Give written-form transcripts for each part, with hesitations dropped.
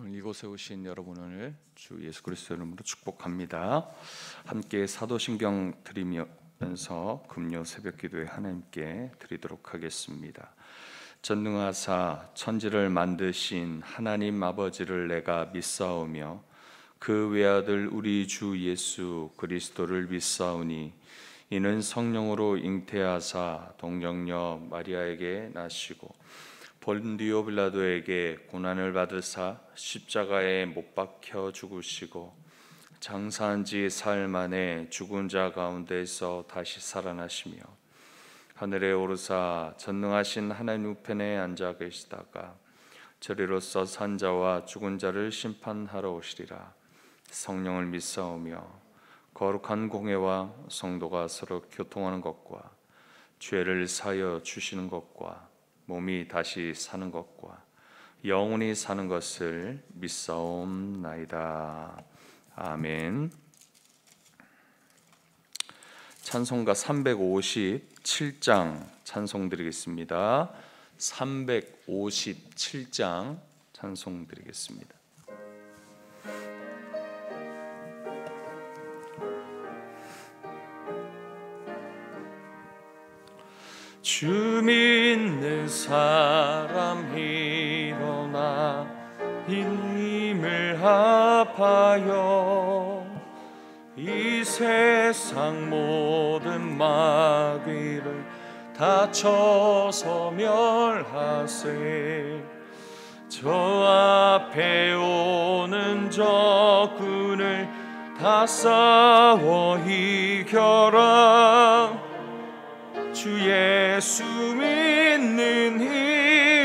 오늘 이곳에 오신 여러분을 주 예수 그리스도 이름으로 축복합니다. 함께 사도신경 드리면서 금요 새벽 기도에 하나님께 드리도록 하겠습니다. 전능하사 천지를 만드신 하나님 아버지를 내가 믿사오며 그 외아들 우리 주 예수 그리스도를 믿사오니 이는 성령으로 잉태하사 동정녀 마리아에게 나시고 본디오 빌라도에게 고난을 받으사 십자가에 못 박혀 죽으시고 장사한 지 사흘 만에 죽은 자 가운데서 다시 살아나시며 하늘에 오르사 전능하신 하나님 우편에 앉아 계시다가 저리로서 산 자와 죽은 자를 심판하러 오시리라. 성령을 믿사오며 거룩한 공회와 성도가 서로 교통하는 것과 죄를 사하여 주시는 것과 몸이 다시 사는 것과 영원히 사는 것을 믿사옵나이다. 아멘. 찬송가 357장 찬송 드리겠습니다. 357장 찬송 드리겠습니다. 주 믿는 사람 일어나 힘을 합하여 이 세상 모든 마귀를 다쳐서 멸하세. 저 앞에 오는 적군을 다 싸워 이겨라. 주 예수 믿는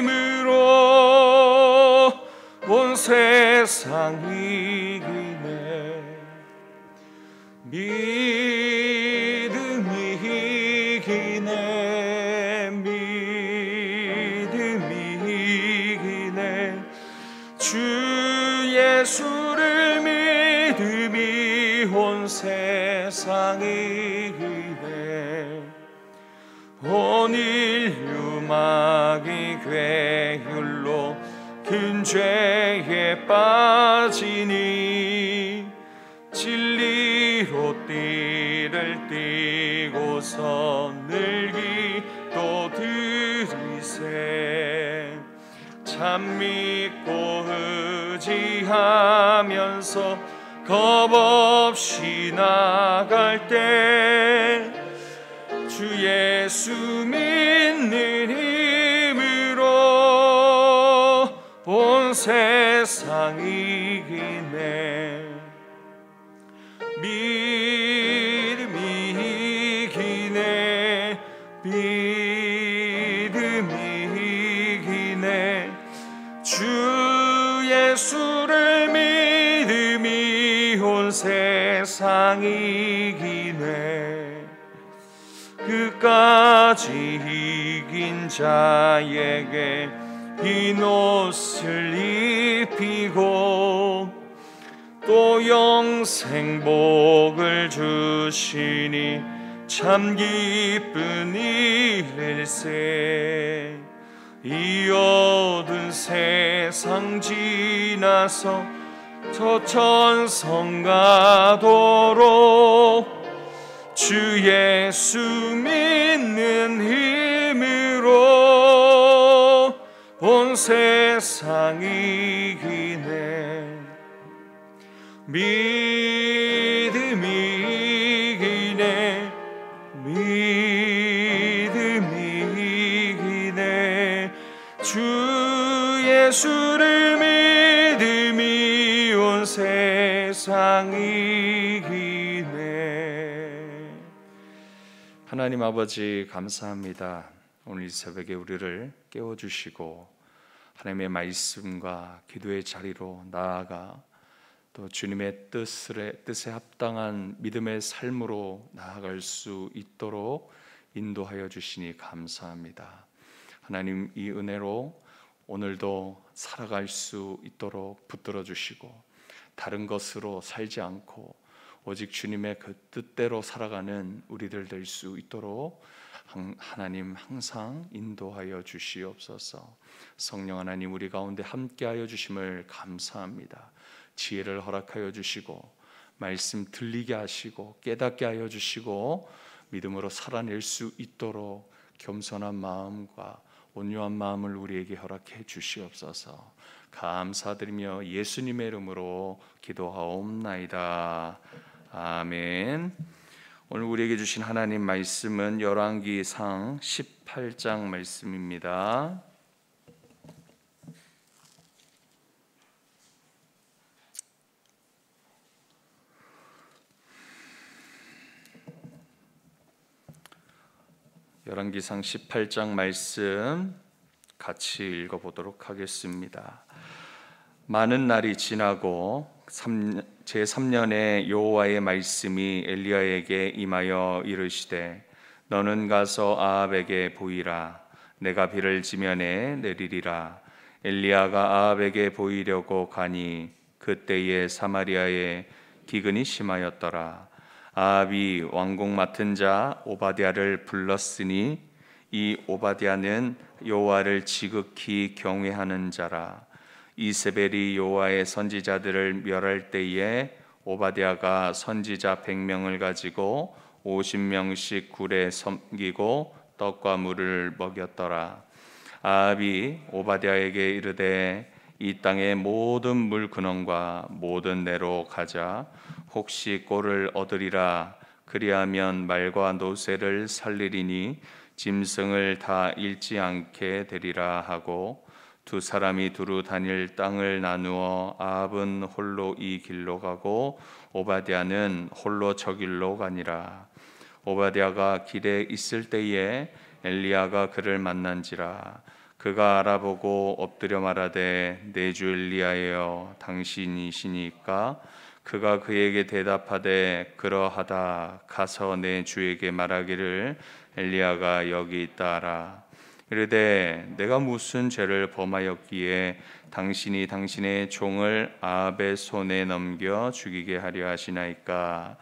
힘으로 온 세상 이기네. 믿음이 이기네. 믿음이 이기네. 주 예수를 믿음이 온 세상 이기네. 온 인류 마귀 괴율로 큰 죄에 빠지니 진리로 띠를 띠고서 늘 기도 드리세. 참 믿고 의지하면서 겁없이 나갈 때 주 예수 믿는 힘으로 온 세상 이기네. 믿음이 이기네. 믿음이 이기네. 주 예수를 믿음이 온 세상 이기네. 끝까지 이긴 자에게 흰 옷을 입히고 또 영생 복을 주시니 참 기쁜 일일세. 이 어두운 세상 지나서 저 천성 가도록 주 예수 믿는 힘으로 온 세상 이기네. 믿음이 이기네. 믿음이 이기네. 주 예수를 믿음이 온 세상 이기네. 하나님 아버지 감사합니다. 오늘 이 새벽에 우리를 깨워주시고 하나님의 말씀과 기도의 자리로 나아가 또 주님의 뜻에 합당한 믿음의 삶으로 나아갈 수 있도록 인도하여 주시니 감사합니다. 하나님 이 은혜로 오늘도 살아갈 수 있도록 붙들어 주시고 다른 것으로 살지 않고 오직 주님의 그 뜻대로 살아가는 우리들 될 수 있도록 하나님 항상 인도하여 주시옵소서. 성령 하나님 우리 가운데 함께하여 주심을 감사합니다. 지혜를 허락하여 주시고 말씀 들리게 하시고 깨닫게 하여 주시고 믿음으로 살아낼 수 있도록 겸손한 마음과 온유한 마음을 우리에게 허락해 주시옵소서. 감사드리며 예수님의 이름으로 기도하옵나이다. 아멘. 오늘 우리에게 주신 하나님 말씀은 열왕기상 18장 말씀입니다. 열왕기상 18장 말씀 같이 읽어보도록 하겠습니다. 많은 날이 지나고 제3년에 여호와의 말씀이 엘리야에게 임하여 이르시되 너는 가서 아합에게 보이라. 내가 비를 지면에 내리리라. 엘리야가 아합에게 보이려고 가니 그때에 사마리아에 기근이 심하였더라. 아합이 왕궁 맡은 자 오바댜를 불렀으니 이 오바댜는 여호와를 지극히 경외하는 자라. 이세벨이 여호와의 선지자들을 멸할 때에 오바댜가 선지자 100명을 가지고 50명씩 굴에 섬기고 떡과 물을 먹였더라. 아합이 오바댜에게 이르되 이 땅의 모든 물 근원과 모든 내로 가자. 혹시 꼴을 얻으리라. 그리하면 말과 노새를 살리리니 짐승을 다 잃지 않게 되리라 하고 두 사람이 두루 다닐 땅을 나누어 아합은 홀로 이 길로 가고 오바댜는 홀로 저 길로 가니라. 오바댜가 길에 있을 때에 엘리야가 그를 만난지라. 그가 알아보고 엎드려 말하되 내 주 엘리야여 당신이시니까? 그가 그에게 대답하되 그러하다. 가서 내 주에게 말하기를 엘리야가 여기 있다 하라. 이르되 내가 무슨 죄를 범하였기에 당신이 당신의 종을 아합의 손에 넘겨 죽이게 하려 하시나이까?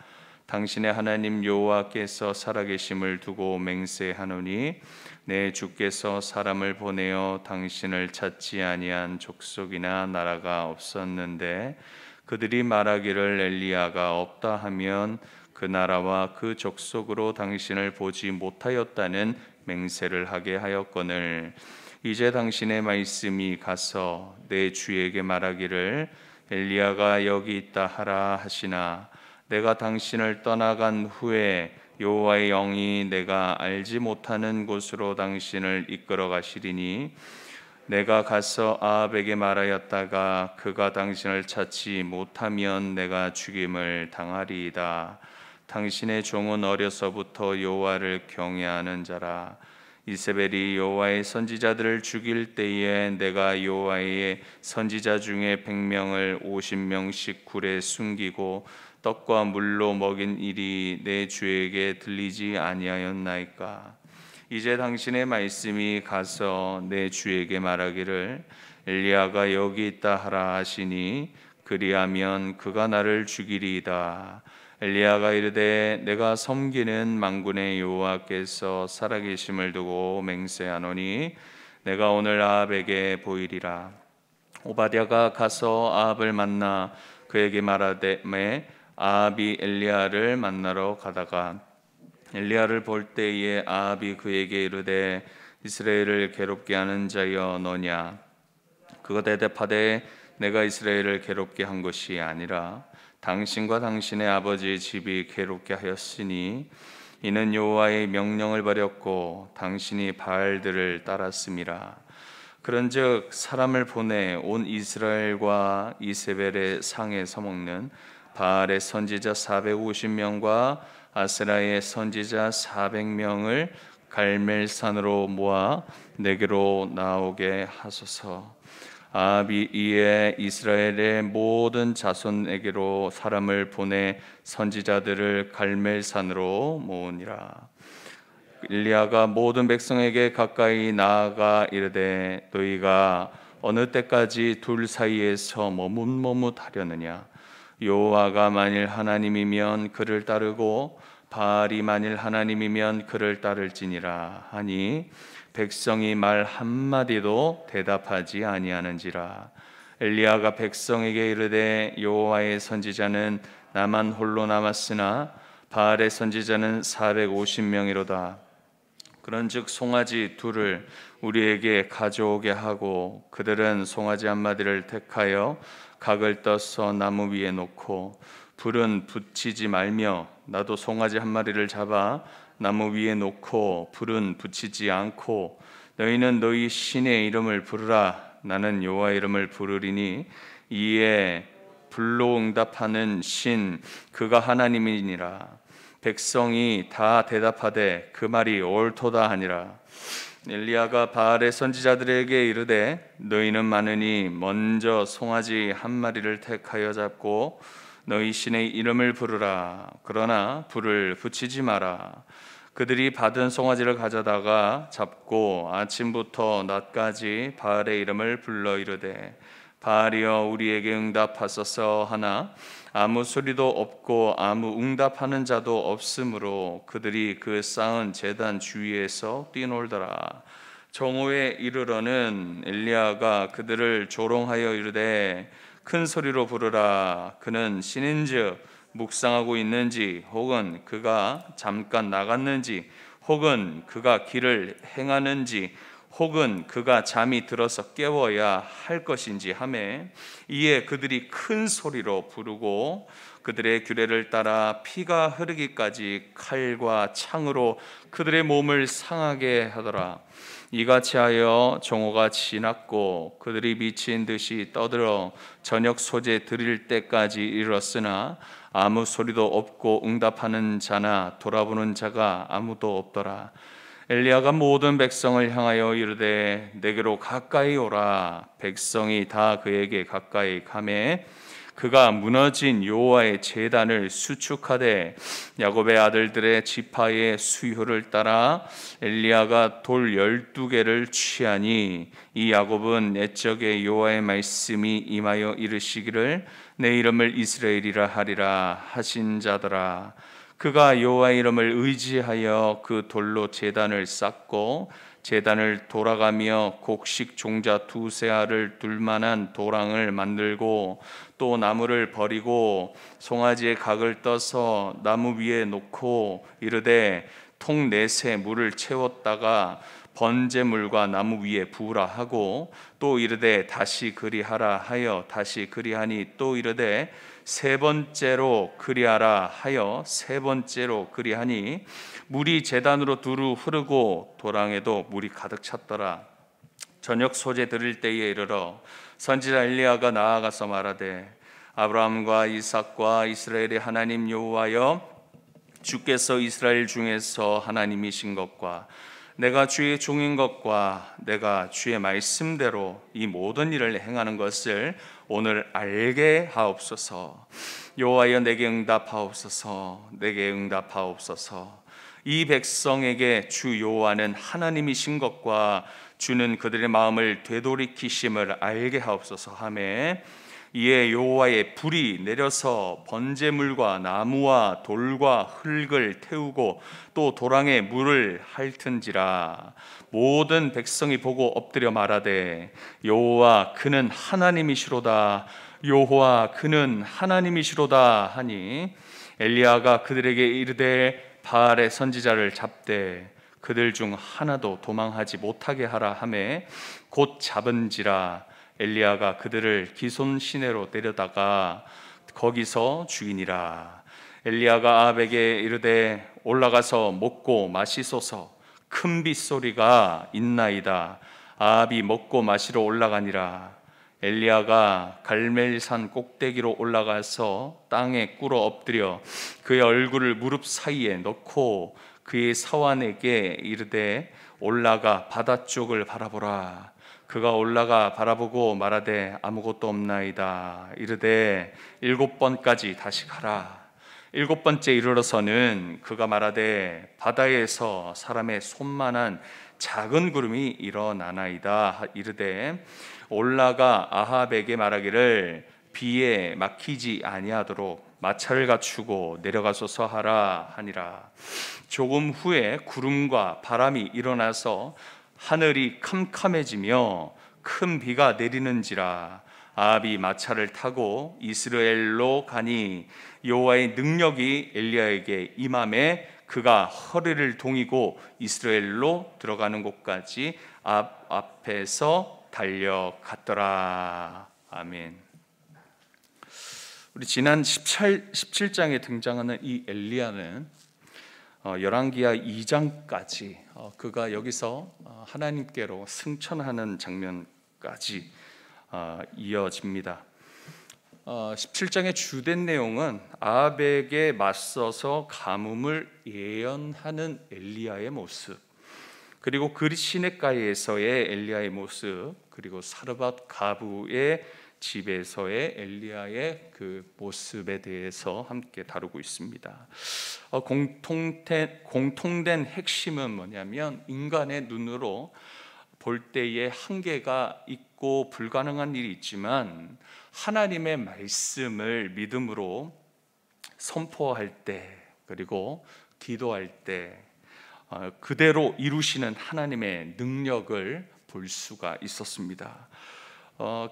당신의 하나님 여호와께서 살아계심을 두고 맹세하노니 내 주께서 사람을 보내어 당신을 찾지 아니한 족속이나 나라가 없었는데 그들이 말하기를 엘리야가 없다 하면 그 나라와 그 족속으로 당신을 보지 못하였다는 맹세를 하게 하였거늘 이제 당신의 말씀이 가서 내 주에게 말하기를 엘리야가 여기 있다 하라 하시나 내가 당신을 떠나간 후에 여호와의 영이 내가 알지 못하는 곳으로 당신을 이끌어 가시리니 내가 가서 아합에게 말하였다가 그가 당신을 찾지 못하면 내가 죽임을 당하리이다. 당신의 종은 어려서부터 여호와를 경외하는 자라. 이세벨이 여호와의 선지자들을 죽일 때에 내가 여호와의 선지자 중에 100명을 50명씩 굴에 숨기고 떡과 물로 먹인 일이 내 주에게 들리지 아니하였나이까? 이제 당신의 말씀이 가서 내 주에게 말하기를 엘리야가 여기 있다 하라 하시니 그리하면 그가 나를 죽이리이다. 엘리야가 이르되 내가 섬기는 만군의 여호와께서 살아계심을 두고 맹세하노니 내가 오늘 아합에게 보이리라. 오바댜가 가서 아합을 만나 그에게 말하되 아합이 엘리야를 만나러 가다가 엘리야를 볼 때에 아합이 그에게 이르되 이스라엘을 괴롭게 하는 자여 너냐? 그가 대답하되 내가 이스라엘을 괴롭게 한 것이 아니라 당신과 당신의 아버지의 집이 괴롭게 하였으니 이는 여호와의 명령을 버렸고 당신이 바알들을 따랐음이라. 그런즉 사람을 보내 온 이스라엘과 이세벨의 상에 서먹는 바알의 선지자 450명과 아세라의 선지자 400명을 갈멜산으로 모아 내게로 나오게 하소서. 아합이 이에 이스라엘의 모든 자손에게로 사람을 보내 선지자들을 갈멜산으로 모으니라. 엘리야가 모든 백성에게 가까이 나아가 이르되 너희가 어느 때까지 둘 사이에서 머뭇머뭇하려느냐? 여호와가 만일 하나님이면 그를 따르고 바알이 만일 하나님이면 그를 따를지니라 하니 백성이 말 한마디도 대답하지 아니하는지라. 엘리야가 백성에게 이르되 여호와의 선지자는 나만 홀로 남았으나 바알의 선지자는 450명이로다. 그런즉 송아지 둘을 우리에게 가져오게 하고 그들은 송아지 한 마디를 택하여 각을 떠서 나무 위에 놓고 불은 붙이지 말며 나도 송아지 한 마리를 잡아 나무 위에 놓고 불은 붙이지 않고 너희는 너희 신의 이름을 부르라. 나는 여호와 이름을 부르리니 이에 불로 응답하는 신 그가 하나님이니라. 백성이 다 대답하되 그 말이 옳도다 하니라. 엘리야가 바알의 선지자들에게 이르되 너희는 많으니 먼저 송아지 한 마리를 택하여 잡고 너희 신의 이름을 부르라. 그러나 불을 붙이지 마라. 그들이 받은 송아지를 가져다가 잡고 아침부터 낮까지 바알의 이름을 불러 이르되 바알이여 우리에게 응답하소서 하나 아무 소리도 없고 아무 응답하는 자도 없으므로 그들이 그 쌓은 제단 주위에서 뛰놀더라. 정오에 이르러는 엘리야가 그들을 조롱하여 이르되 큰 소리로 부르라. 그는 신인즉 묵상하고 있는지 혹은 그가 잠깐 나갔는지 혹은 그가 길을 행하는지 혹은 그가 잠이 들어서 깨워야 할 것인지 하매 이에 그들이 큰 소리로 부르고 그들의 규례를 따라 피가 흐르기까지 칼과 창으로 그들의 몸을 상하게 하더라. 이같이 하여 정오가 지났고 그들이 미친 듯이 떠들어 저녁 소재 드릴 때까지 이르렀으나 아무 소리도 없고 응답하는 자나 돌아보는 자가 아무도 없더라. 엘리야가 모든 백성을 향하여 이르되 내게로 가까이 오라. 백성이 다 그에게 가까이 가매 그가 무너진 여호와의 제단을 수축하되 야곱의 아들들의 지파의 수효를 따라 엘리야가 돌 12개를 취하니 이 야곱은 옛적에 여호와의 말씀이 임하여 이르시기를 내 이름을 이스라엘이라 하리라 하신 자더라. 그가 여호와의 이름을 의지하여 그 돌로 제단을 쌓고 제단을 돌아가며 곡식 종자 두세 알을 둘 만한 도랑을 만들고 또 나무를 버리고 송아지의 각을 떠서 나무 위에 놓고 이르되 통 넷에 물을 채웠다가 번제물과 나무 위에 부으라 하고 또 이르되 다시 그리하라 하여 다시 그리하니 또 이르되 세 번째로 그리하라 하여 세 번째로 그리하니 물이 제단으로 두루 흐르고 도랑에도 물이 가득 찼더라. 저녁 소재 드릴 때에 이르러 선지자 엘리야가 나아가서 말하되 아브라함과 이삭과 이스라엘의 하나님 여호와여 주께서 이스라엘 중에서 하나님이신 것과 내가 주의 종인 것과 내가 주의 말씀대로 이 모든 일을 행하는 것을 오늘 알게 하옵소서. 여호와여 내게 응답하옵소서. 내게 응답하옵소서. 이 백성에게 주 여호와는 하나님이신 것과 주는 그들의 마음을 되돌이키심을 알게 하옵소서 하매 이에 여호와의 불이 내려서 번제물과 나무와 돌과 흙을 태우고 또 도랑에 물을 핥은지라. 모든 백성이 보고 엎드려 말하되 여호와 그는 하나님이시로다. 여호와 그는 하나님이시로다 하니 엘리야가 그들에게 이르되 바알의 선지자를 잡되 그들 중 하나도 도망하지 못하게 하라 하매 곧 잡은지라. 엘리야가 그들을 기손 시내로 데려다가 거기서 죽이니라. 엘리야가 아합에게 이르되 올라가서 먹고 마시소서. 큰 빗소리가 있나이다. 아합이 먹고 마시러 올라가니라. 엘리야가 갈멜산 꼭대기로 올라가서 땅에 꿇어 엎드려 그의 얼굴을 무릎 사이에 넣고 그의 서완에게 이르되 올라가 바다 쪽을 바라보라. 그가 올라가 바라보고 말하되 아무것도 없나이다. 이르되 7번까지 다시 가라. 7번째 이르러서는 그가 말하되 바다에서 사람의 손만한 작은 구름이 일어나나이다. 이르되 올라가 아합에게 말하기를 비에 막히지 아니하도록 마차를 갖추고 내려가소서 하라 하니라. 조금 후에 구름과 바람이 일어나서 하늘이 캄캄해지며 큰 비가 내리는지라. 아합이 마차를 타고 이스라엘로 가니 여호와의 능력이 엘리야에게 임함에 그가 허리를 동이고 이스라엘로 들어가는 곳까지 앞에서 달려갔더라. 아멘. 우리 지난 17장에 등장하는 이 엘리야는 열왕기하 2장까지 그가 여기서 하나님께로 승천하는 장면까지 이어집니다. 17장의 주된 내용은 아합에게 맞서서 가뭄을 예언하는 엘리야의 모습, 그리고 그 시냇가에서의 엘리야의 모습, 그리고 사르밧 가부의 집에서의 엘리야의 그 모습에 대해서 함께 다루고 있습니다. 공통된 핵심은 뭐냐면 인간의 눈으로 볼 때에 한계가 있고 불가능한 일이 있지만 하나님의 말씀을 믿음으로 선포할 때, 그리고 기도할 때 그대로 이루시는 하나님의 능력을 볼 수가 있었습니다.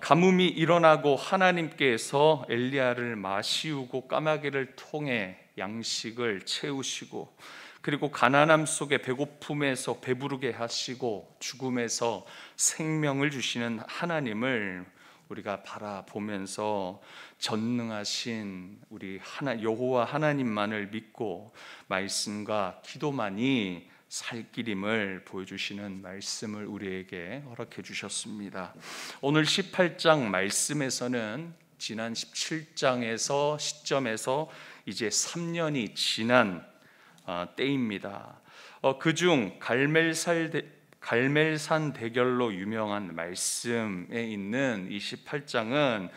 가뭄이 일어나고 하나님께서 엘리야를 마시우고 까마귀를 통해 양식을 채우시고, 그리고 가난함 속에 배고픔에서 배부르게 하시고 죽음에서 생명을 주시는 하나님을 우리가 바라보면서 전능하신 우리 여호와 하나님만을 믿고 말씀과 기도만이 살 길임을 보여주시는 말씀을 우리에게 허락해 주셨습니다. 오늘 18장 말씀에서는 지난 17장에서 시점에서 이제 3년이 지난 때입니다. 그중 갈멜산 대결로 유명한 말씀에 있는 이 18장은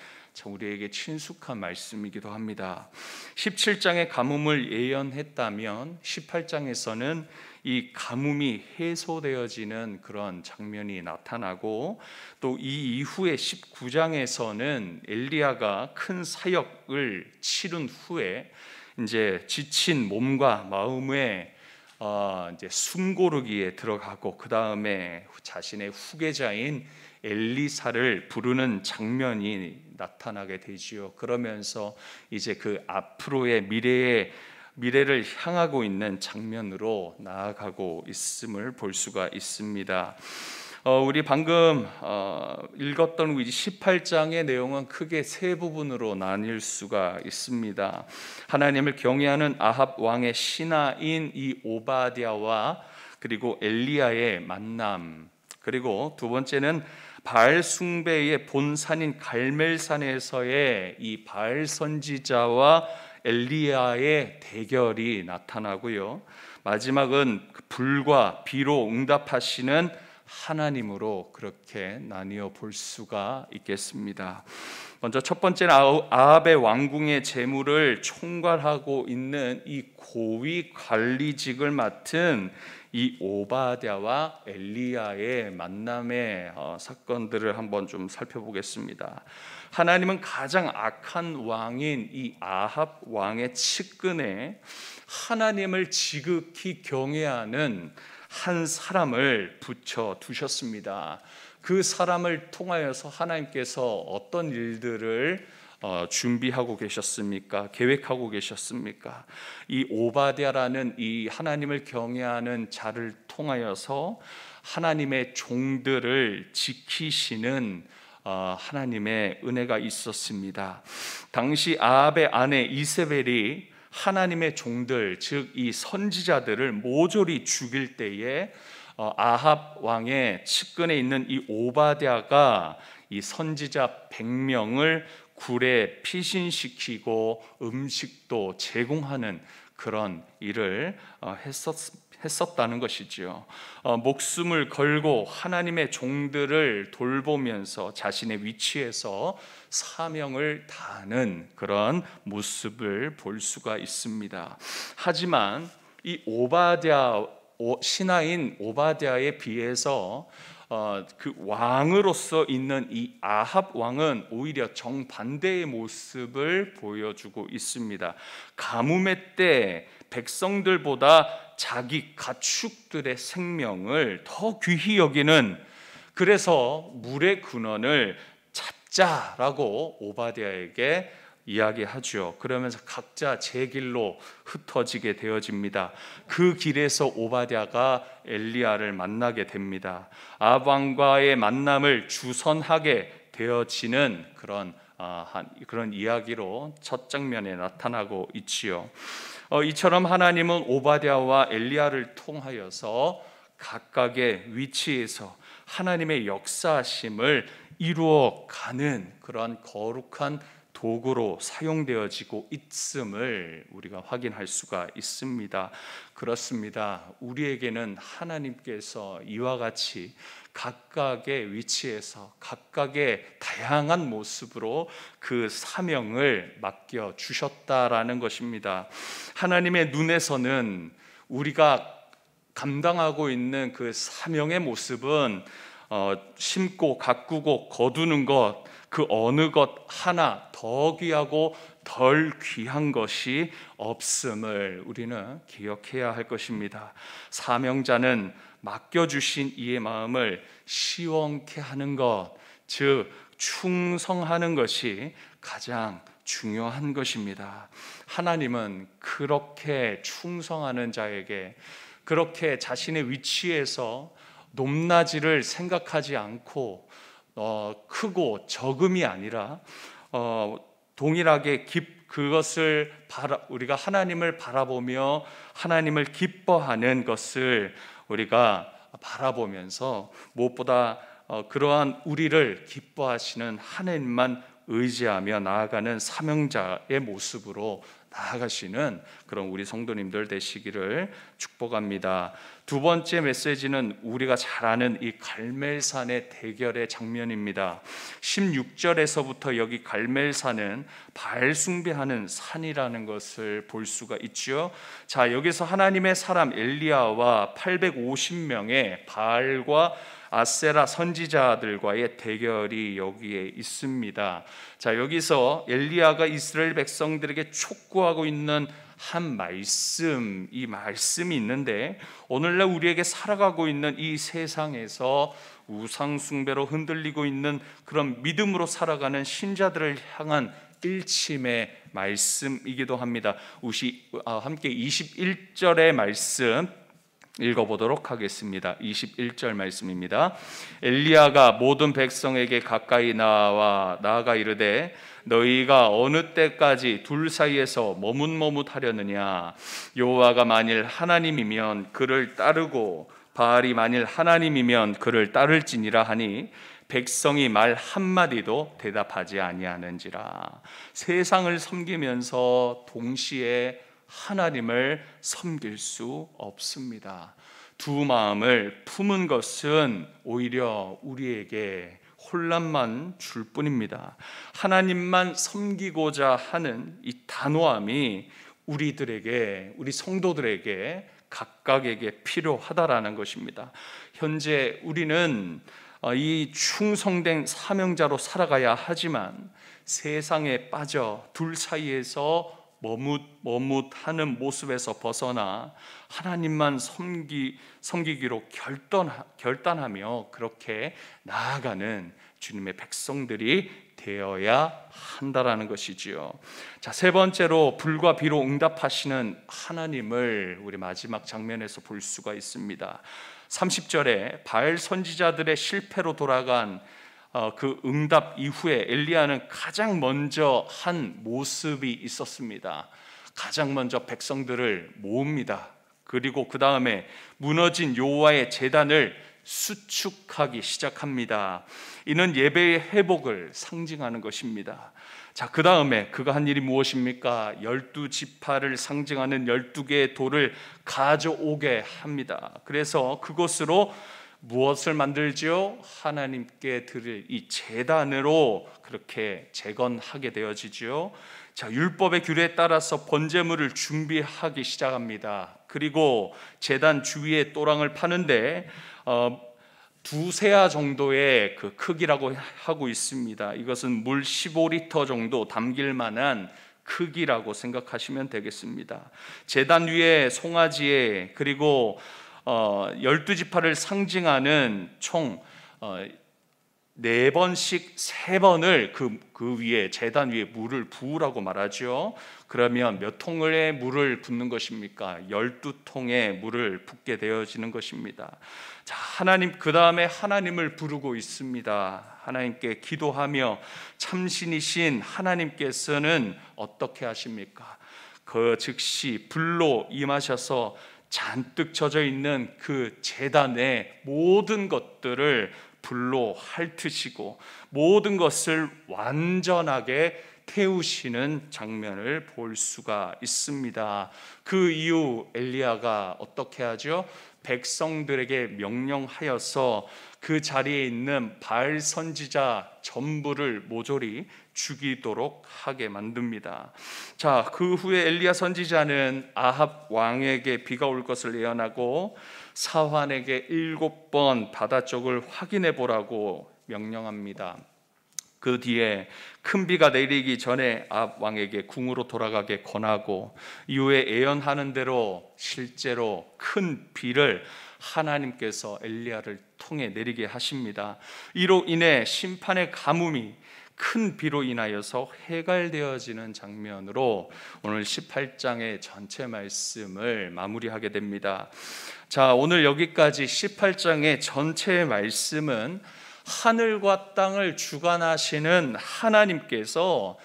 우리에게 친숙한 말씀이기도 합니다. 17장의 가뭄을 예언했다면 18장에서는 이 가뭄이 해소되어지는 그런 장면이 나타나고, 또 이 이후에 19장에서는 엘리야가 큰 사역을 치른 후에 이제 지친 몸과 마음에 이제 숨고르기에 들어가고, 그 다음에 자신의 후계자인 엘리사를 부르는 장면이 나타나게 되지요. 그러면서 이제 그 앞으로의 미래를 향하고 있는 장면으로 나아가고 있음을 볼 수가 있습니다. 우리 방금 읽었던 18장의 내용은 크게 세 부분으로 나뉠 수가 있습니다. 하나님을 경외하는 아합 왕의 신하인 이 오바댜와 그리고 엘리야의 만남, 그리고 두 번째는 바알 숭배의 본산인 갈멜산에서의 이 바알 선지자와 엘리야의 대결이 나타나고요. 마지막은 불과 비로 응답하시는 하나님으로 그렇게 나뉘어 볼 수가 있겠습니다. 먼저 첫 번째는 아합의 왕궁의 재물을 총괄하고 있는 이 고위 관리직을 맡은 이 오바댜와 엘리야의 만남의 사건들을 한번 좀 살펴보겠습니다. 하나님은 가장 악한 왕인 이 아합 왕의 측근에 하나님을 지극히 경외하는 한 사람을 붙여 두셨습니다. 그 사람을 통하여서 하나님께서 어떤 일들을 준비하고 계셨습니까? 계획하고 계셨습니까? 이 오바댜라는 이 하나님을 경외하는 자를 통하여서 하나님의 종들을 지키시는 하나님의 은혜가 있었습니다. 당시 아합의 아내 이세벨이 하나님의 종들, 즉 이 선지자들을 모조리 죽일 때에 아합 왕의 측근에 있는 이 오바댜가 이 선지자 100명을 굴에 피신시키고 음식도 제공하는 그런 일을 했었다는 것이지요. 목숨을 걸고 하나님의 종들을 돌보면서 자신의 위치에서 사명을 다하는 그런 모습을 볼 수가 있습니다. 하지만 이 신하인 오바댜에 비해서 그 왕으로서 있는 이 아합 왕은 오히려 정반대의 모습을 보여주고 있습니다. 가뭄의 때 백성들보다 자기 가축들의 생명을 더 귀히 여기는, 그래서 물의 근원을 찾자라고 오바댜에게 이야기하죠. 그러면서 각자 제 길로 흩어지게 되어집니다. 그 길에서 오바댜가 엘리야를 만나게 됩니다. 아합 왕과의 만남을 주선하게 되어지는 그런 이야기로 첫 장면에 나타나고 있지요. 이처럼 하나님은 오바댜와 엘리야를 통하여서 각각의 위치에서 하나님의 역사하심을 이루어가는 그러한 거룩한 도구로 사용되어지고 있음을 우리가 확인할 수가 있습니다. 그렇습니다. 우리에게는 하나님께서 이와 같이 각각의 위치에서 각각의 다양한 모습으로 그 사명을 맡겨 주셨다라는 것입니다. 하나님의 눈에서는 우리가 감당하고 있는 그 사명의 모습은 심고 가꾸고 거두는 것, 그 어느 것 하나 더 귀하고 덜 귀한 것이 없음을 우리는 기억해야 할 것입니다. 사명자는 맡겨주신 이의 마음을 시원케 하는 것, 즉 충성하는 것이 가장 중요한 것입니다. 하나님은 그렇게 충성하는 자에게, 그렇게 자신의 위치에서 높낮이를 생각하지 않고 크고 적음이 아니라 동일하게 그것을 우리가 하나님을 바라보며 하나님을 기뻐하는 것을 우리가 바라보면서 무엇보다 그러한 우리를 기뻐하시는 하나님만 의지하며 나아가는 사명자의 모습으로 나아가시는 그런 우리 성도님들 되시기를 축복합니다. 두 번째 메시지는 우리가 잘 아는 이 갈멜산의 대결의 장면입니다. 16절에서부터 여기 갈멜산은 바알 숭배하는 산이라는 것을 볼 수가 있죠. 자, 여기서 하나님의 사람 엘리야와 850명의 바알과 아세라 선지자들과의 대결이 여기에 있습니다. 자, 여기서 엘리야가 이스라엘 백성들에게 촉구하고 있는 한 말씀, 이 말씀이 있는데, 오늘날 우리에게 살아가고 있는 이 세상에서 우상 숭배로 흔들리고 있는 그런 믿음으로 살아가는 신자들을 향한 일침의 말씀이기도 합니다. 함께 21절의 말씀 읽어보도록 하겠습니다. 21절 말씀입니다. 엘리야가 모든 백성에게 가까이 나아가 이르되 너희가 어느 때까지 둘 사이에서 머뭇머뭇하려느냐. 여호와가 만일 하나님이면 그를 따르고 바알이 만일 하나님이면 그를 따를지니라 하니 백성이 말 한마디도 대답하지 아니하는지라. 세상을 섬기면서 동시에 하나님을 섬길 수 없습니다. 두 마음을 품은 것은 오히려 우리에게 혼란만 줄 뿐입니다. 하나님만 섬기고자 하는 이 단호함이 우리 성도들에게 각각에게 필요하다라는 것입니다. 현재 우리는 이 충성된 사명자로 살아가야 하지만 세상에 빠져 둘 사이에서 머뭇하는 모습에서 벗어나 하나님만 섬기기로 결단하며 그렇게 나아가는 주님의 백성들이 되어야 한다라는 것이지요. 자, 세 번째로 불과 비로 응답하시는 하나님을 우리 마지막 장면에서 볼 수가 있습니다. 30절에 바알 선지자들의 실패로 돌아간 그 응답 이후에 엘리야는 가장 먼저 한 모습이 있었습니다. 가장 먼저 백성들을 모읍니다. 그리고 그 다음에 무너진 여호와의 제단을 수축하기 시작합니다. 이는 예배의 회복을 상징하는 것입니다. 자, 그 다음에 그가 한 일이 무엇입니까? 12지파를 상징하는 12개의 돌을 가져오게 합니다. 그래서 그것으로 무엇을 만들지요? 하나님께 드릴 이 제단으로 그렇게 재건하게 되어지지요. 자, 율법의 규례에 따라서 번제물을 준비하기 시작합니다. 그리고 제단 주위에 또랑을 파는데 두세아 정도의 그 크기라고 하고 있습니다. 이것은 물 15리터 정도 담길 만한 크기라고 생각하시면 되겠습니다. 제단 위에 송아지에 그리고 12지파를 상징하는 총 4번씩 3번을 그 위에 제단 위에 물을 부으라고 말하죠. 그러면 몇 통의 물을 붓는 것입니까? 12통의 물을 붓게 되어지는 것입니다. 자, 하나님, 그 다음에 하나님을 부르고 있습니다. 하나님께 기도하며 참신이신 하나님께서는 어떻게 하십니까? 그 즉시 불로 임하셔서 잔뜩 젖어 있는 그 제단의 모든 것들을 불로 핥으시고 모든 것을 완전하게 태우시는 장면을 볼 수가 있습니다. 그 이후 엘리야가 어떻게 하죠? 백성들에게 명령하여서 그 자리에 있는 바알 선지자 전부를 모조리 죽이도록 하게 만듭니다. 자, 그 후에 엘리야 선지자는 아합 왕에게 비가 올 것을 예언하고 사환에게 7번 바다 쪽을 확인해 보라고 명령합니다. 그 뒤에 큰 비가 내리기 전에 아합 왕에게 궁으로 돌아가게 권하고 이후에 예언하는 대로 실제로 큰 비를 하나님께서 엘리야를 통해 내리게 하십니다. 이로 인해 심판의 가뭄이 큰 비로 인하여서 해갈되어지는 장면으로 오늘 18장의 전체 말씀을 마무리하게 됩니다. 자, 오늘 여기까지 18장의 전체 말씀은 하늘과 땅을 주관하시는 하나님께서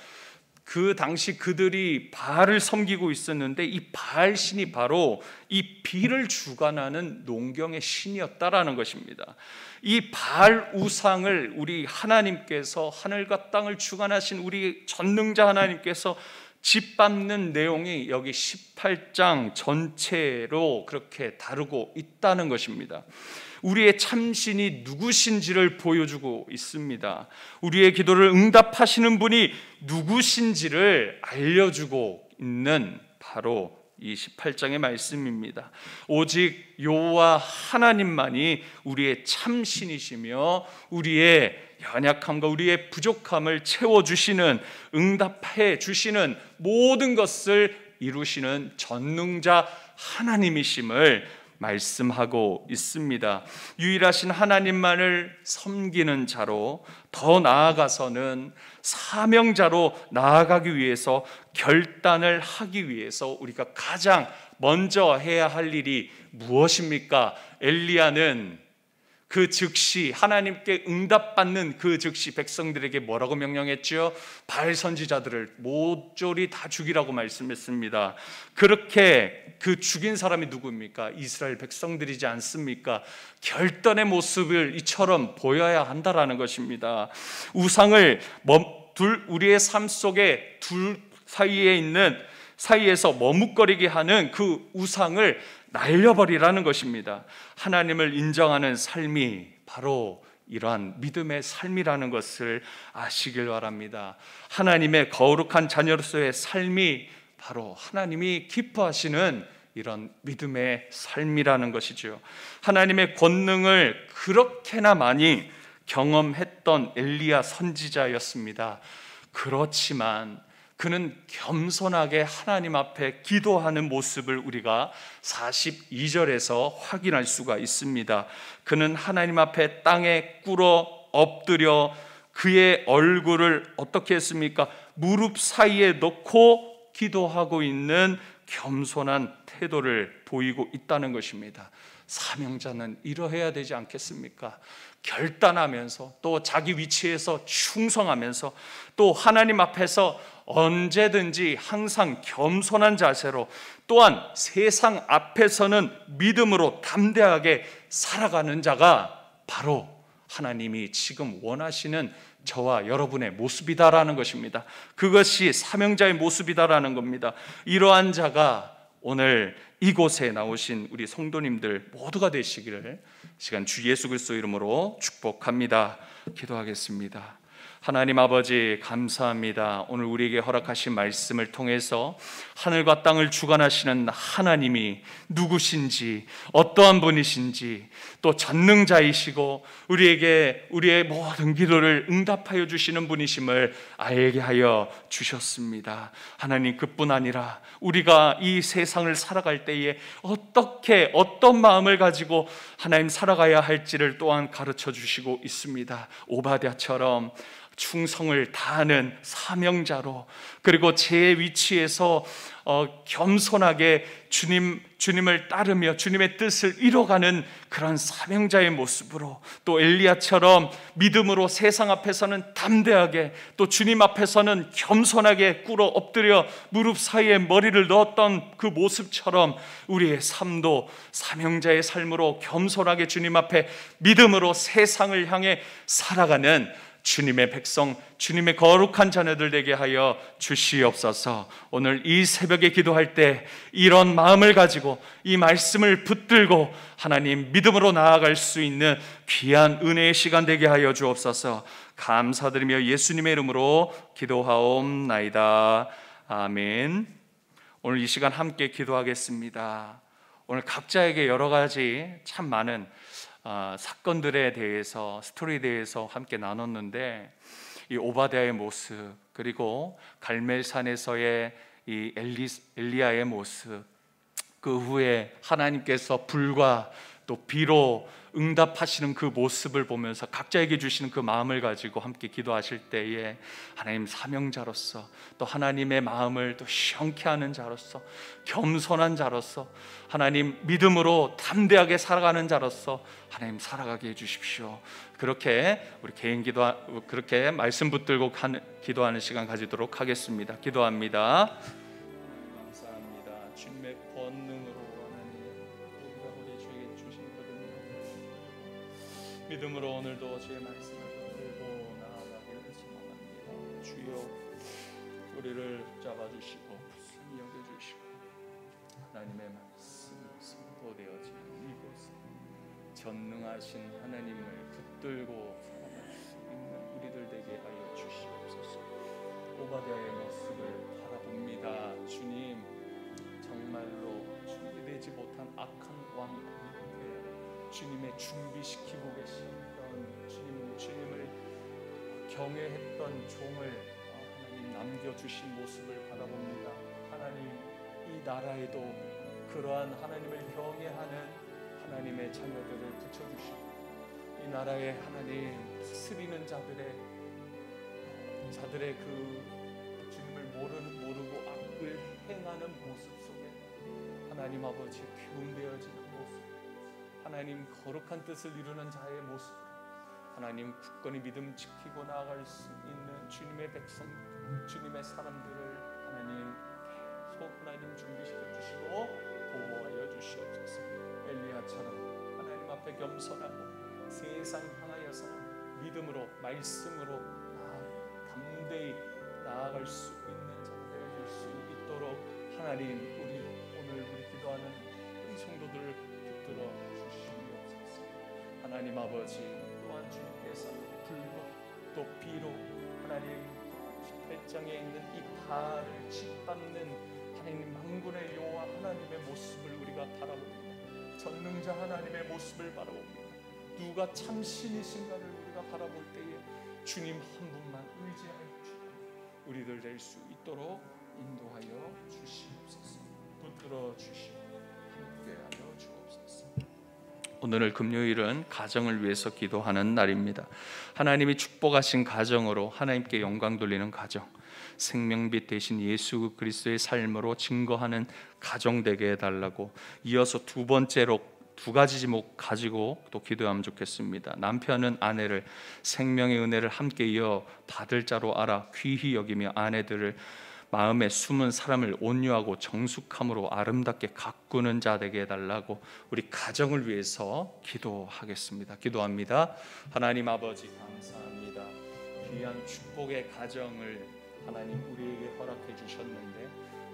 그 당시 그들이 바알을 섬기고 있었는데 이 바알 신이 바로 이 비를 주관하는 농경의 신이었다라는 것입니다. 이 바알 우상을 우리 하나님께서, 하늘과 땅을 주관하신 우리 전능자 하나님께서 짓밟는 내용이 여기 18장 전체로 그렇게 다루고 있다는 것입니다. 우리의 참신이 누구신지를 보여주고 있습니다. 우리의 기도를 응답하시는 분이 누구신지를 알려주고 있는 바로 이 18장의 말씀입니다. 오직 여호와 하나님만이 우리의 참신이시며 우리의 연약함과 우리의 부족함을 채워주시는, 응답해 주시는, 모든 것을 이루시는 전능자 하나님이심을 말씀하고 있습니다. 유일하신 하나님만을 섬기는 자로, 더 나아가서는 사명자로 나아가기 위해서, 결단을 하기 위해서 우리가 가장 먼저 해야 할 일이 무엇입니까? 엘리야는 그 즉시 하나님께 응답받는 그 즉시 백성들에게 뭐라고 명령했죠? 바알 선지자들을 모조리 다 죽이라고 말씀했습니다. 그렇게 그 죽인 사람이 누구입니까? 이스라엘 백성들이지 않습니까? 결단의 모습을 이처럼 보여야 한다라는 것입니다. 우상을 우리의 삶 속에 둘 사이에 있는, 사이에서 머뭇거리게 하는 그 우상을 날려버리라는 것입니다. 하나님을 인정하는 삶이 바로 이러한 믿음의 삶이라는 것을 아시길 바랍니다. 하나님의 거룩한 자녀로서의 삶이 바로 하나님이 기뻐하시는 이런 믿음의 삶이라는 것이죠. 하나님의 권능을 그렇게나 많이 경험했던 엘리야 선지자였습니다. 그렇지만 그는 겸손하게 하나님 앞에 기도하는 모습을 우리가 42절에서 확인할 수가 있습니다. 그는 하나님 앞에 땅에 꿇어 엎드려 그의 얼굴을 어떻게 했습니까? 무릎 사이에 놓고 기도하고 있는 겸손한 태도를 보이고 있다는 것입니다. 사명자는 이러해야 되지 않겠습니까? 결단하면서 또 자기 위치에서 충성하면서 또 하나님 앞에서 언제든지 항상 겸손한 자세로, 또한 세상 앞에서는 믿음으로 담대하게 살아가는 자가 바로 하나님이 지금 원하시는 저와 여러분의 모습이다라는 것입니다. 그것이 사명자의 모습이다라는 겁니다. 이러한 자가 오늘 이곳에 나오신 우리 성도님들 모두가 되시기를 시간 주 예수 그리스도 이름으로 축복합니다. 기도하겠습니다. 하나님 아버지 감사합니다. 오늘 우리에게 허락하신 말씀을 통해서 하늘과 땅을 주관하시는 하나님이 누구신지, 어떠한 분이신지, 또 전능자이시고 우리에게 우리의 모든 기도를 응답하여 주시는 분이심을 알게 하여 주셨습니다. 하나님, 그뿐 아니라 우리가 이 세상을 살아갈 때에 어떻게 어떤 마음을 가지고 하나님 살아가야 할지를 또한 가르쳐 주시고 있습니다. 오바댜처럼 충성을 다하는 사명자로, 그리고 제 위치에서 겸손하게 주님을 따르며 주님의 뜻을 이뤄가는 그런 사명자의 모습으로, 또 엘리야처럼 믿음으로 세상 앞에서는 담대하게, 또 주님 앞에서는 겸손하게 꿇어 엎드려 무릎 사이에 머리를 넣었던 그 모습처럼 우리의 삶도 사명자의 삶으로 겸손하게 주님 앞에 믿음으로 세상을 향해 살아가는 주님의 백성, 주님의 거룩한 자녀들 되게 하여 주시옵소서. 오늘 이 새벽에 기도할 때 이런 마음을 가지고 이 말씀을 붙들고 하나님 믿음으로 나아갈 수 있는 귀한 은혜의 시간 되게 하여 주옵소서. 감사드리며 예수님의 이름으로 기도하옵나이다. 아멘. 오늘 이 시간 함께 기도하겠습니다. 오늘 각자에게 여러 가지 참 많은 사건들에 대해서, 스토리에 대해서 함께 나눴는데, 이 오바댜의 모습, 그리고 갈멜산에서의 이 엘리야의 모습, 그 후에 하나님께서 불과 또 비로 응답하시는 그 모습을 보면서 각자에게 주시는 그 마음을 가지고 함께 기도하실 때에 하나님 사명자로서, 또 하나님의 마음을 또 시원케 하는 자로서, 겸손한 자로서, 하나님 믿음으로 담대하게 살아가는 자로서 하나님 살아가게 해주십시오. 그렇게 우리 개인 기도, 그렇게 말씀 붙들고 기도하는 시간 가지도록 하겠습니다. 기도합니다. 감사합니다. 주님의 권능으로 믿음으로 오늘도 주의 말씀을 붙들고 나아가기를 소망합니다. 주여, 우리를 잡아주시고 불쌍히 여겨주시고 하나님의 말씀이 선포되어지는 이곳에 전능하신 하나님을 붙들고 살아갈 수 있는 우리들 되게 하여 주시옵소서. 오바댜의 모습을 바라봅니다. 주님, 정말로 준비되지 못한 악한 왕 주님의 준비시키고 계셨던 주님을 경외했던 종을 하나님 남겨주신 모습을 바라봅니다. 하나님, 이 나라에도 그러한 하나님을 경외하는 하나님의 자녀들을 붙여주시고, 이 나라에 하나님 다스리는 자들의 그 주님을 모르고 악을 행하는 모습 속에 하나님 아버지 교훈되어지는 모습, 하나님 거룩한 뜻을 이루는 자의 모습, 하나님 굳건히 믿음 지키고 나아갈 수 있는 주님의 백성, 주님의 사람들을 하나님 계속 하나님 준비시켜 주시고 보호하여 주시옵소서. 엘리야처럼 하나님 앞에 겸손하고 세상 향하여서는 믿음으로 말씀으로 담대히 나아갈 수 있는 자 되어질 수 있도록 하나님, 오늘 기도하는 우리 성도들을 붙들어 주시옵소서. 하나님 아버지, 또한 주님께서 불과 또 비로 하나님 18장에 있는 이 발을 짓밟는 하나님 만군의 여호와 하나님의 모습을 우리가 바라봅니다. 전능자 하나님의 모습을 바라봅니다. 누가 참 신이신가를 우리가 바라볼 때에 주님 한 분만 의지하여 주시고 우리들 될 수 있도록 인도하여 주시옵소서. 붙들어 주시고 함께하여 주옵소서. 오늘 금요일은 가정을 위해서 기도하는 날입니다. 하나님이 축복하신 가정으로 하나님께 영광 돌리는 가정, 생명빛 되신 예수 그리스도의 삶으로 증거하는 가정 되게 해달라고, 이어서 두 번째로 두 가지 제목 가지고 또 기도하면 좋겠습니다. 남편은 아내를 생명의 은혜를 함께 이어 받을 자로 알아 귀히 여기며 아내들을 마음에 숨은 사람을 온유하고 정숙함으로 아름답게 가꾸는 자 되게 해달라고 우리 가정을 위해서 기도하겠습니다. 기도합니다. 하나님 아버지 감사합니다. 귀한 축복의 가정을 하나님 우리에게 허락해 주셨는데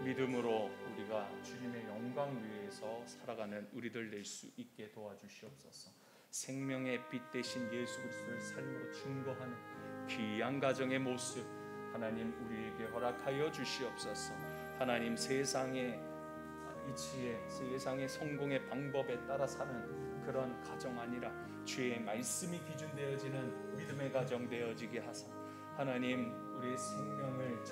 믿음으로 우리가 주님의 영광 위에서 살아가는 우리들 될 수 있게 도와주시옵소서. 생명의 빛 대신 예수 그리스도를 삶으로 증거하는 귀한 가정의 모습 하나님 우리에게 허락하여 주시옵소서. 하나님 세상의 이치에 세상의 성공의 방법에 따라 사는 그런 가정 아니라 주의 말씀이 기준되어지는 믿음의 가정 되어지게 하사 하나님 우리의 생명을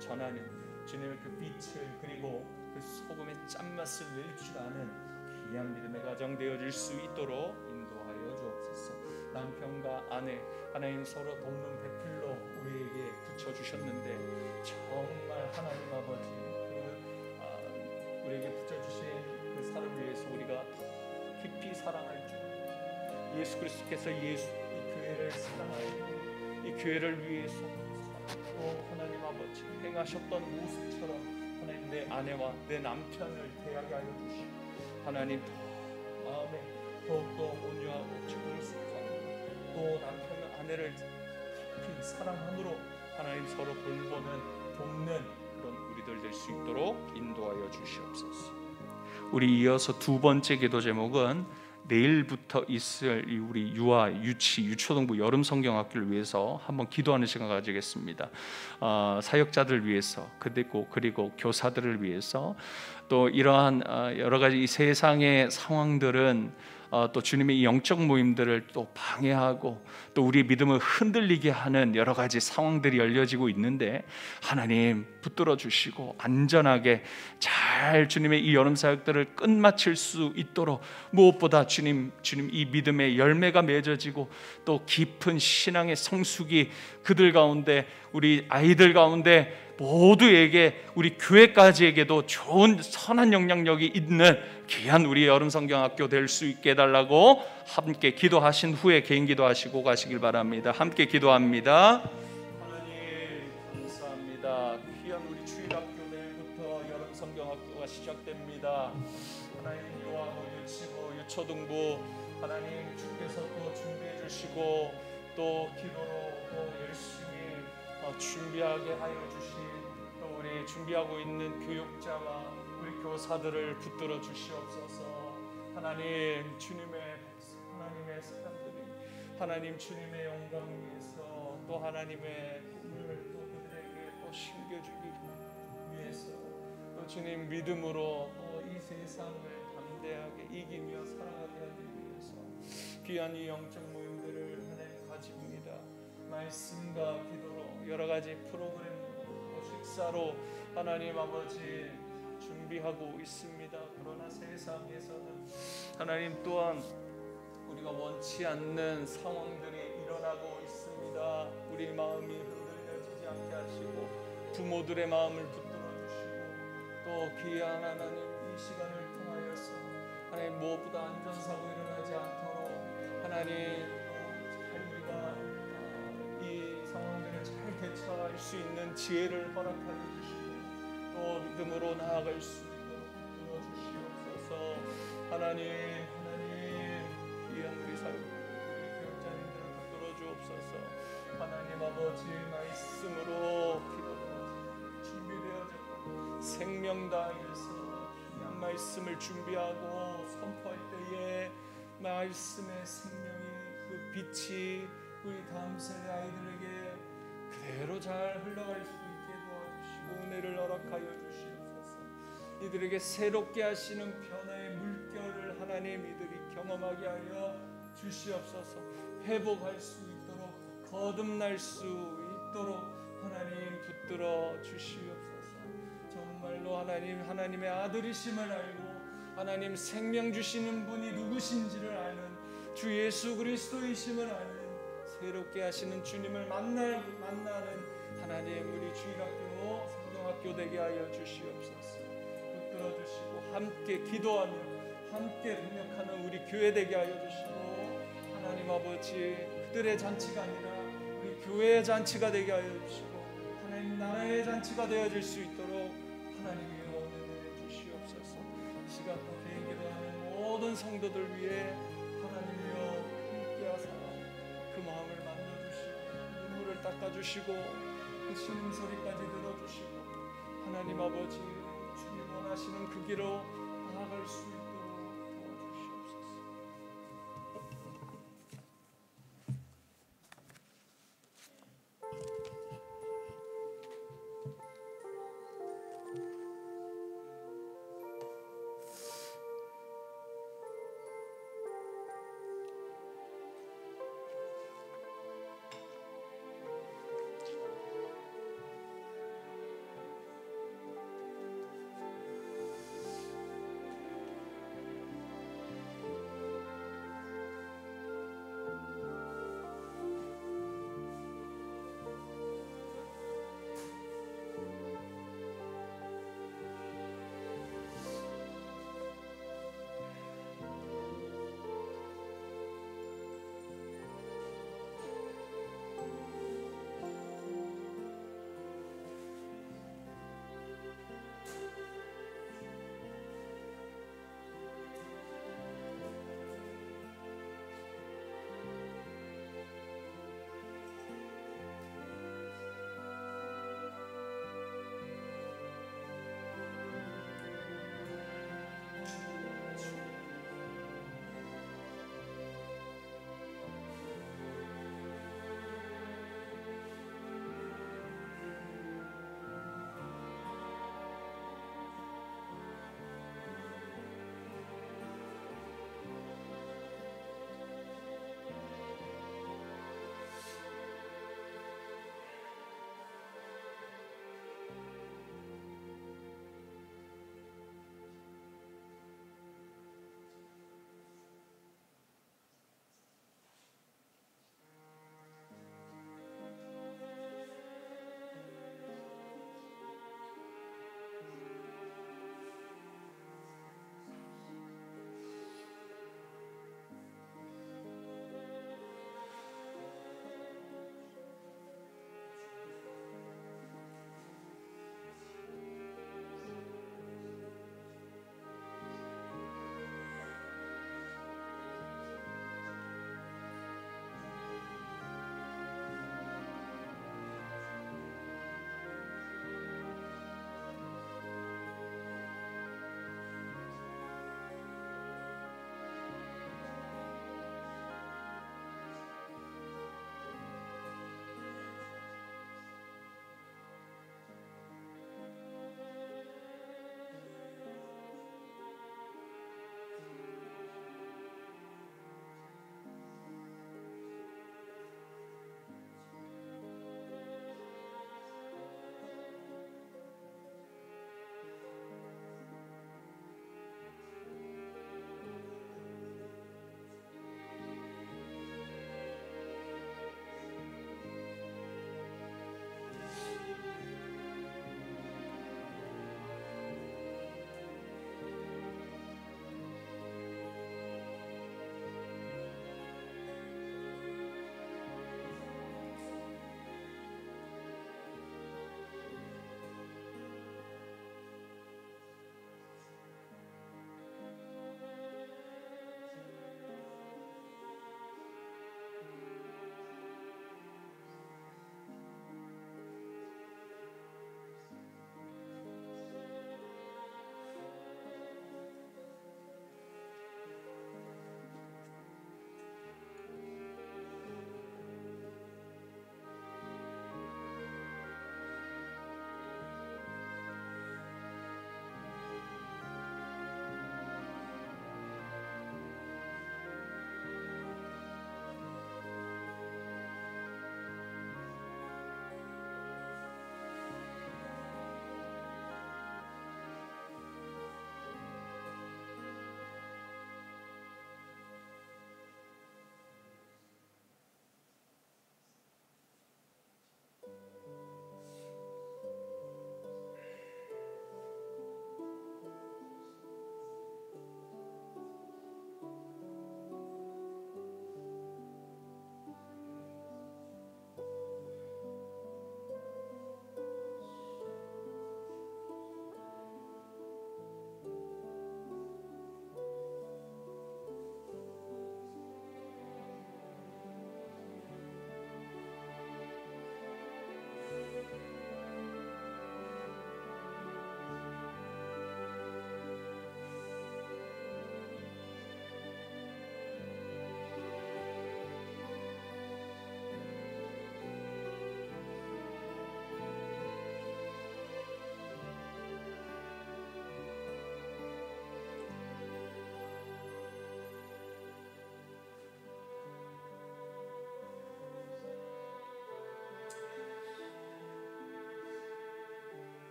전하는 주님의 그 빛을 그리고 그 소금의 짠맛을 낼 줄 아는 귀한 믿음의 가정 되어질 수 있도록 인도하여 주옵소서. 남편과 아내 하나님 서로 돕는 배필로 우리에게 붙여주셨는데 정말 하나님 아버지 우리에게 붙여주신 그 사람 위해서 우리가 깊이 사랑할 줄 예수 그리스도께서 이 교회를 사랑하고 이 교회를 위해서 또 하나님 아버지 행하셨던 모습처럼 하나님 내 아내와 내 남편을 대하게 하여 주시고 하나님 마음에 더욱더 온유하고 정숙하고 또 남편은 아내를 깊이 사랑함으로 하나님 서로 돕는 그런 우리들 될 수 있도록 인도하여 주시옵소서. 우리 이어서 두 번째 기도 제목은 내일부터 있을 우리 유초등부 여름 성경학교를 위해서 한번 기도하는 시간 가지겠습니다. 사역자들 위해서 그리고 교사들을 위해서 또 이러한 여러 가지 이 세상의 상황들은 또 주님의 이 영적 모임들을 또 방해하고 또 우리의 믿음을 흔들리게 하는 여러 가지 상황들이 열려지고 있는데 하나님 붙들어 주시고 안전하게 잘 주님의 이 여름 사역들을 끝마칠 수 있도록 무엇보다 주님 이 믿음의 열매가 맺어지고 또 깊은 신앙의 성숙이 그들 가운데 우리 아이들 가운데 모두에게 우리 교회까지에게도 좋은 선한 영향력이 있는 귀한 우리 여름 성경학교 될 수 있게 해달라고 함께 기도하신 후에 개인 기도하시고 가시길 바랍니다. 함께 기도합니다. 하나님 감사합니다. 귀한 우리 주일학교 내일부터 여름 성경학교가 시작됩니다. 하나님 유아부, 유치부, 유초등부 하나님 주께서 또 준비해 주시고 또 기도로 또 열심히 준비하게 하여 주신 또 우리 준비하고 있는 교육자와 우리 교사들을 붙들어 주시옵소서. 하나님의 사람들이 하나님 주님의 영광 위해서 또 하나님의 꿈을 또 그들에게 또 심겨주기 위해서 또 주님 믿음으로 이 세상을 담대하게 이기며 살아가게 하기 위해서 귀한 이 영적 모임들을 하나님 가집니다. 말씀과 기도로 여러 가지 프로그램으로 식사로 하나님 아버지 준비하고 있습니다. 그러나 세상에서는 하나님 또한 우리가 원치 않는 상황들이 일어나고 있습니다. 우리 마음이 흔들려지지 않게 하시고 부모들의 마음을 붙들어 주시고 또 귀한 하나님 이 시간을 통하여서 하나님 무엇보다 안전사고 일어나지 않도록 하나님 잘 우리가 이 상황들을 잘 대처할 수 있는 지혜를 허락하여 주시고 또 믿음으로 나아갈 수 있도록 붙들어 주시옵소서. 하나님 귀한 우리 사역 우리 교육자님들을 붙들어 주옵소서. 하나님 아버지 말씀으로 기도가 준비되어졌고 생명당에서 귀한 말씀을 준비하고 선포할 때에 말씀의 생명이 그 빛이 우리 다음 세대 아이들에게 그대로 잘 흘러갈 수 있게 도와주시고 은혜를 허락하여 주시옵소서. 이들에게 새롭게 하시는 변화의 물결을 하나님 이들이 경험하게 하여 주시옵소서. 회복할 수 있도록 거듭날 수 있도록 하나님 붙들어 주시옵소서. 정말로 하나님의 아들이심을 알고 하나님 생명 주시는 분이 누구신지를 아는 주 예수 그리스도이심을 아는 새롭게 하시는 주님을 만나는 하나님 우리 주일학교 성경학교 되게 하여 주시옵소서. 붙들어 주시고 함께 기도하며 함께 동역하는 우리 교회 되게 하여 주시고 하나님 아버지 그들의 잔치가 아니라 우리 교회의 잔치가 되게 하여 주시고 하나님 나라의 잔치가 되어질 수 있도록 하나님의 은혜를 주시옵소서. 시간 또 개인 기도하는 모든 성도들 위해 하나님이여 함께하사 그 마음을 만져주시고 눈물을 닦아주시고 그 신음소리까지 들어주시고 하나님 아버지 주님 원하시는 그 길로 나아갈 수 있는